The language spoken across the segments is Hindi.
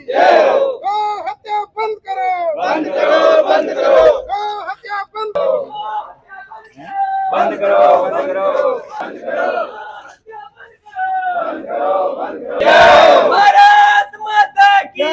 गौ हत्या बंद करो, बंद करो, बंद करो। गौ हत्या बंद करो, बंद करो, बंद करो, बंद करो, बंद करो, बंद करो। भारत माता की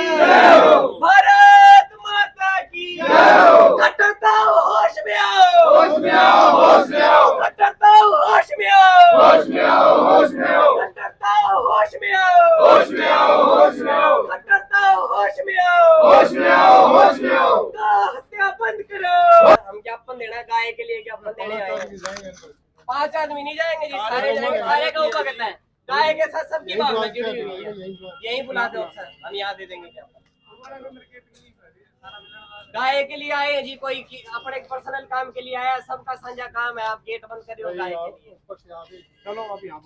भारत माता की कट्टरता होश में आओ, होश में आओ, होश में आओ, कट्टरता होश में आओ, होश में आओ, होश में आओ, कट्टरता होश में आओ, होश में आओ, होश में आओ, कट्टरता होश में आओ, होश में आओ, होश में आओ। गौ हत्या बंद करो। हम ज्ञापन देना गाय के लिए ज्ञापन देने आए हैं। 5 आदमी नहीं जाएंगे जी, सारे जाएंगे। सारे गौ का कहता है गाय के साथ सबकी भावना जुड़ी हुई है। यही बुला दो सर, हम यहाँ दे देंगे ज्ञापन। गाय के लिए आए हैं जी, कोई अपने पर्सनल काम के लिए आया, सबका साझा काम है। आप गेट बंद कर रहे हो गाय के लिए। चलो अब यहाँ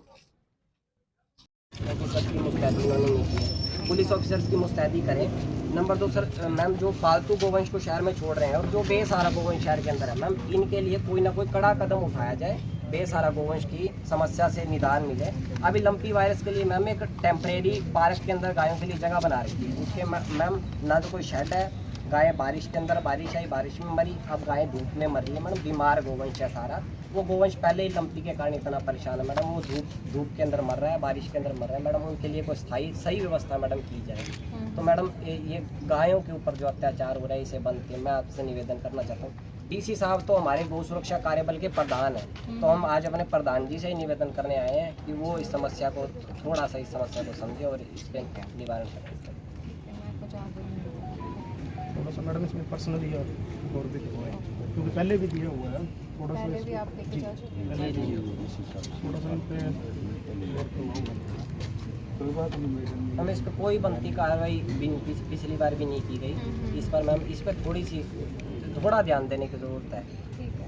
पुलिस ऑफिसर्स की मुस्तैदी करें। नंबर 2 सर, मैम जो फालतू गोवंश को शहर में छोड़ रहे हैं और जो बेसहारा गोवंश शहर के अंदर है, मैम इनके लिए कोई ना कोई कड़ा कदम उठाया जाए, बेसहारा गोवंश की समस्या से निदान मिले। अभी लंपी वायरस के लिए मैम एक टेम्परेरी पार्क के अंदर गायों के लिए जगह बना रखी है, उसके मैम ना तो कोई शेड है। गाय बारिश के अंदर बारिश आई, बारिश में मरी, अब गाय धूप में मर रही है मैडम। बीमार गोवंश है सारा, वो गोवंश पहले ही लंपी के कारण इतना परेशान है मैडम। वो धूप के अंदर मर रहा है, बारिश के अंदर मर रहा है मैडम। उनके लिए कोई सही व्यवस्था मैडम की जाएगी। तो मैडम ये गायों के ऊपर जो अत्याचार हो रहा है, इसे बंद के मैं आपसे निवेदन करना चाहता हूँ। डीसी साहब तो हमारे गौ सुरक्षा कार्यबल के प्रधान हैं, तो हम आज अपने प्रधान जी से ही निवेदन करने आए हैं कि वो इस समस्या को थोड़ा सा, इस समस्या को समझे और इस पर निवारण करें। थोड़ा सा मैडम इसमें पर्सनली और भी हुआ है, क्योंकि पहले भी दिया हुआ है। थोड़ा सा थोड़ा सा इन पे हम इस पर कोई बनती कार्रवाई पिछली बार भी नहीं की गई। इस पर मैम इस पर थोड़ा ध्यान देने की ज़रूरत है।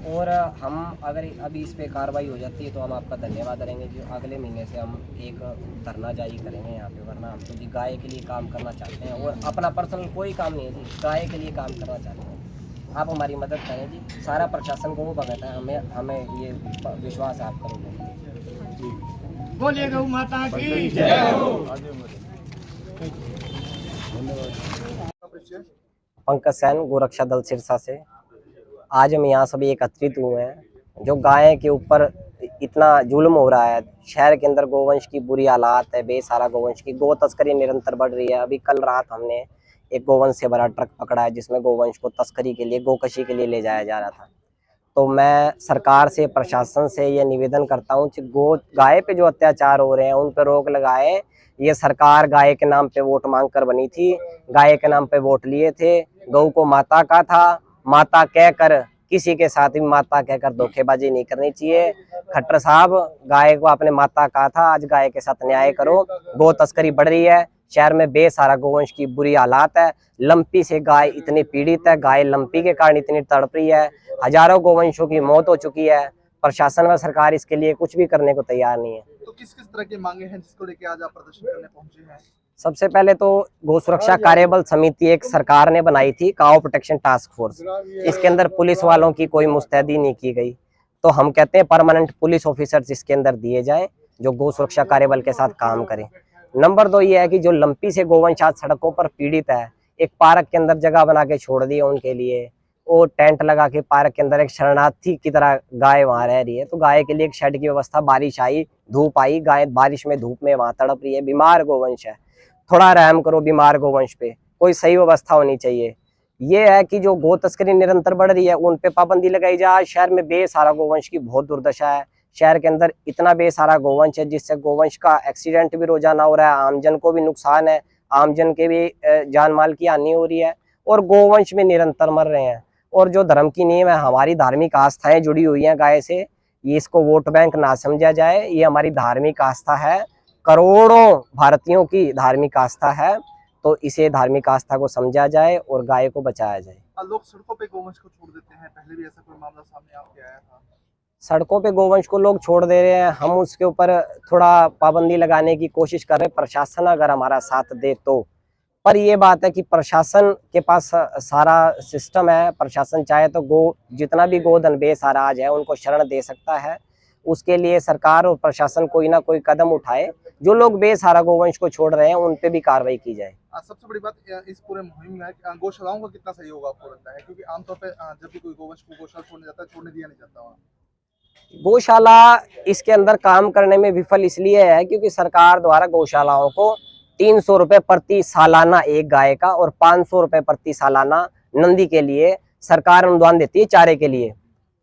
और हम अगर अभी इस पर कार्रवाई हो जाती है तो हम आपका धन्यवाद करेंगे। जो अगले महीने से हम एक धरना जारी करेंगे यहाँ पे, वरना हम तो जी गाय के लिए काम करना चाहते हैं और अपना पर्सनल कोई काम नहीं है जी, गाय के लिए काम करना चाहते हैं। आप हमारी मदद करें जी, सारा प्रशासन को वो भगाता है, हमें ये विश्वास आप करोगे। बोलिए गौ माता की जय हो। पंकज सैन, गोरक्षा दल सिरसा से। आज हम यहाँ सभी एकत्रित हुए हैं। जो गाय के ऊपर इतना जुल्म हो रहा है, शहर के अंदर गोवंश की बुरी हालात है, बेसहारा गोवंश की गो तस्करी निरंतर बढ़ रही है। अभी कल रात हमने एक गोवंश से भरा ट्रक पकड़ा है, जिसमें गोवंश को तस्करी के लिए, गोकशी के लिए ले जाया जा रहा था। तो मैं सरकार से, प्रशासन से ये निवेदन करता हूँ कि गाय पे जो अत्याचार हो रहे हैं उन पर रोक लगाए। ये सरकार गाय के नाम पे वोट मांग कर बनी थी, गाय के नाम पे वोट लिए थे। गौ को माता का था, माता कहकर किसी के साथ भी माता कहकर धोखेबाजी नहीं करनी चाहिए। खट्टर साहब, गाय को आपने माता कहा था, आज गाय के साथ न्याय करो। गौ तस्करी बढ़ रही है, शहर में बेसहारा गोवंश की बुरी हालात है। लंपी से गाय इतनी पीड़ित है, गाय लंपी के कारण इतनी तड़प रही है। हजारों गोवंशों की मौत हो चुकी है। प्रशासन व सरकार इसके लिए कुछ भी करने को तैयार नहीं है। तो किस किस तरह की मांगे हैं जिसको लेके आज आप प्रदर्शन करने पहुंचे हैं? सबसे पहले तो गौ सुरक्षा कार्यबल समिति एक सरकार ने बनाई थी, काऊ प्रोटेक्शन टास्क फोर्स। इसके अंदर पुलिस वालों की कोई मुस्तैदी नहीं की गई, तो हम कहते हैं परमानेंट पुलिस ऑफिसर्स इसके अंदर दिए जाएं जो गौ सुरक्षा कार्यबल के साथ काम करें। नंबर 2 ये है कि जो लंपी से गोवंश आज सड़कों पर पीड़ित है, एक पार्क के अंदर जगह बना के छोड़ दी है उनके लिए। वो टेंट लगा के पार्क के अंदर एक शरणार्थी की तरह गाय वहां रह रही है। तो गाय के लिए एक शेड की व्यवस्था, बारिश आई, धूप आई, गाय बारिश में धूप में वहां तड़प रही है, बीमार गोवंश है। थोड़ा रहम करो बीमार गोवंश पे, कोई सही व्यवस्था होनी चाहिए। ये है कि जो गो तस्करी निरंतर बढ़ रही है उन पे पाबंदी लगाई जाए। शहर में बेसहारा गोवंश की बहुत दुर्दशा है। शहर के अंदर इतना बेसहारा गोवंश है जिससे गोवंश का एक्सीडेंट भी रोजाना हो रहा है, आमजन को भी नुकसान है, आमजन के भी जान माल की हानि हो रही है और गोवंश में निरंतर मर रहे हैं। और जो धर्म की नींव है, हमारी धार्मिक आस्थाएं जुड़ी हुई हैं गाय से, ये इसको वोट बैंक ना समझा जाए। ये हमारी धार्मिक आस्था है, करोड़ों भारतीयों की धार्मिक आस्था है, तो इसे धार्मिक आस्था को समझा जाए और गाय को बचाया जाए। लोग सड़कों पे गोवंश को छोड़ देते हैं, पहले भी ऐसा कोई मामला सामने आपके आया था? सड़कों पे गोवंश को लोग छोड़ दे रहे हैं, हम उसके ऊपर थोड़ा पाबंदी लगाने की कोशिश कर रहे हैं, प्रशासन अगर हमारा साथ दे तो। पर ये बात है कि प्रशासन के पास सारा सिस्टम है, प्रशासन चाहे तो जितना भी गोधन बेसहारा आज है उनको शरण दे सकता है। उसके लिए सरकार और प्रशासन कोई ना कोई कदम उठाए। जो लोग बेसहारा गोवंश को छोड़ रहे हैं उन पे भी कार्रवाई की जाए। सबसे बड़ी बात इस पूरे मुहिम में है कि गौशालाओं का कितना सहयोग आपको लगता है, क्योंकि आमतौर पे जब भी कोई गोवंश को गौशाला छोड़ने जाता है, छोड़ने दिया नहीं जाता वहाँ। गौशाला इसके अंदर काम करने में विफल इसलिए है क्योंकि सरकार द्वारा गौशालाओं को 300 रुपये प्रति सालाना एक गाय का और 500 रुपये प्रति सालाना नंदी के लिए सरकार अनुदान देती है चारे के लिए,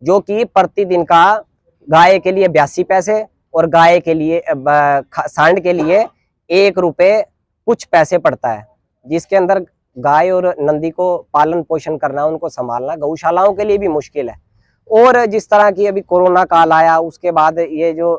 जो कि प्रतिदिन का गाय के लिए 82 पैसे और गाय के लिए सांड के लिए 1 रुपये कुछ पैसे पड़ता है, जिसके अंदर गाय और नंदी को पालन पोषण करना, उनको संभालना गौशालाओं के लिए भी मुश्किल है। और जिस तरह की अभी कोरोना काल आया उसके बाद ये जो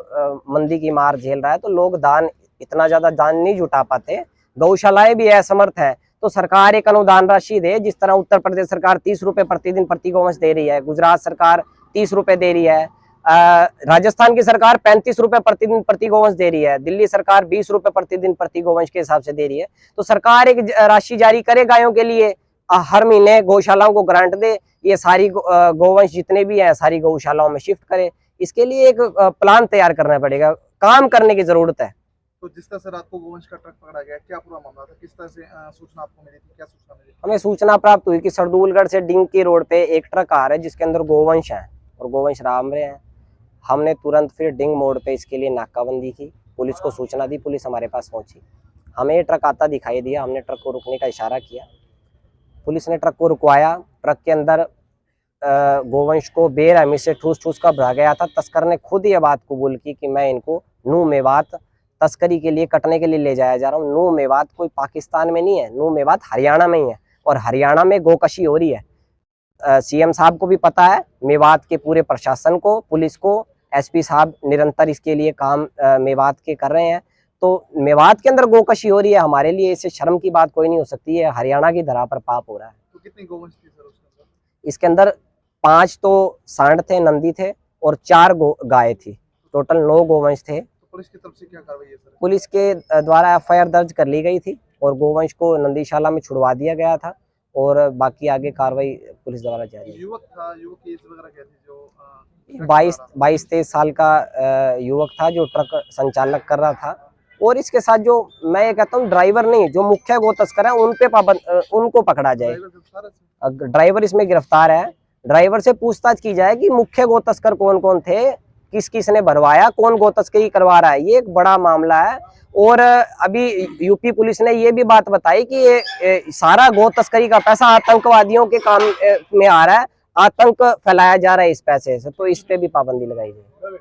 मंदी की मार झेल रहा है, तो लोग दान इतना ज्यादा दान नहीं जुटा पाते, गौशालाएं भी असमर्थ हैं, तो सरकार एक अनुदान राशि दे। जिस तरह उत्तर प्रदेश सरकार 30 रुपये प्रतिदिन प्रति गौवंश दे रही है, गुजरात सरकार 30 रुपये दे रही है, राजस्थान की सरकार 35 रुपये प्रतिदिन प्रति गौवंश दे रही है, दिल्ली सरकार 20 रुपये प्रतिदिन प्रति गौवंश के हिसाब से दे रही है। तो सरकार एक राशि जारी करे गायों के लिए, हर महीने गौशालाओं को ग्रांट दे, ये सारी गोवंश जितने भी हैं सारी गौशालाओं में शिफ्ट करे। इसके लिए एक प्लान तैयार करना पड़ेगा, काम करने की जरूरत है। तो जिस तरह से रात को गोवंश का ट्रक पकड़ा गया, क्या पूरा मामला था, किस तरह से सूचना आपको मिली थी, क्या सूचना मिली? हमें सूचना प्राप्त हुई कि सरदूलगढ़ से डिंकी रोड पे एक ट्रक आ रहा है जिसके अंदर गोवंश है और गोवंश राम रहे हैं। हमने तुरंत फिर डिंग मोड़ पे इसके लिए नाकाबंदी की, पुलिस को सूचना दी, पुलिस हमारे पास पहुंची, हमें ये ट्रक आता दिखाई दिया, हमने ट्रक को रुकने का इशारा किया, पुलिस ने ट्रक को रुकवाया। ट्रक के अंदर गोवंश को बेरहमी से ठूस ठूस कर भरा गया था। तस्कर ने खुद ये बात कबूल की कि मैं इनको नूह मेवात तस्करी के लिए, कटने के लिए ले जाया जा रहा हूँ। नूह मेवात कोई पाकिस्तान में नहीं है, नूह मेवात हरियाणा में ही है और हरियाणा में गोकशी हो रही है। सीएम साहब को भी पता है, मेवात के पूरे प्रशासन को, पुलिस को, एसपी साहब निरंतर इसके लिए काम मेवात के कर रहे हैं। तो मेवात के अंदर गोकशी हो रही है, हमारे लिए इससे शर्म की बात कोई नहीं हो सकती है, हरियाणा की धरा पर पाप हो रहा है। तो कितनी गोवंश थी सर उसके अंदर? इसके अंदर 5 तो सांड थे, नंदी थे और 4 गाय थी, टोटल 9 गोवंश थे। तो पुलिस की तरफ से क्या कार्रवाई है सर? पुलिस के द्वारा एफआईआर दर्ज कर ली गई थी और गोवंश को नंदीशाला में छुड़वा दिया गया था और बाकी आगे कार्रवाई पुलिस द्वारा जारी है। युवक था, युवक की एज वगैरह क्या थी जो 22-23 साल का युवक था जो ट्रक संचालक कर रहा था। और इसके साथ जो मैं ये कहता हूँ ड्राइवर नहीं, जो मुख्य गो तस्कर है उन पे उनको पकड़ा जाए। ड्राइवर इसमें गिरफ्तार है, ड्राइवर से पूछताछ की जाए कि मुख्य गो तस्कर कौन कौन थे, किस किस ने भरवाया, कौन गो तस्करी करवा रहा है, ये एक बड़ा मामला है। और अभी यूपी पुलिस ने ये भी बात बताई कि ये सारा गो तस्करी का पैसा आतंकवादियों के काम में आ रहा है, आतंक फैलाया जा रहा है इस पैसे से, तो इस पे भी पाबंदी लगाई जाए।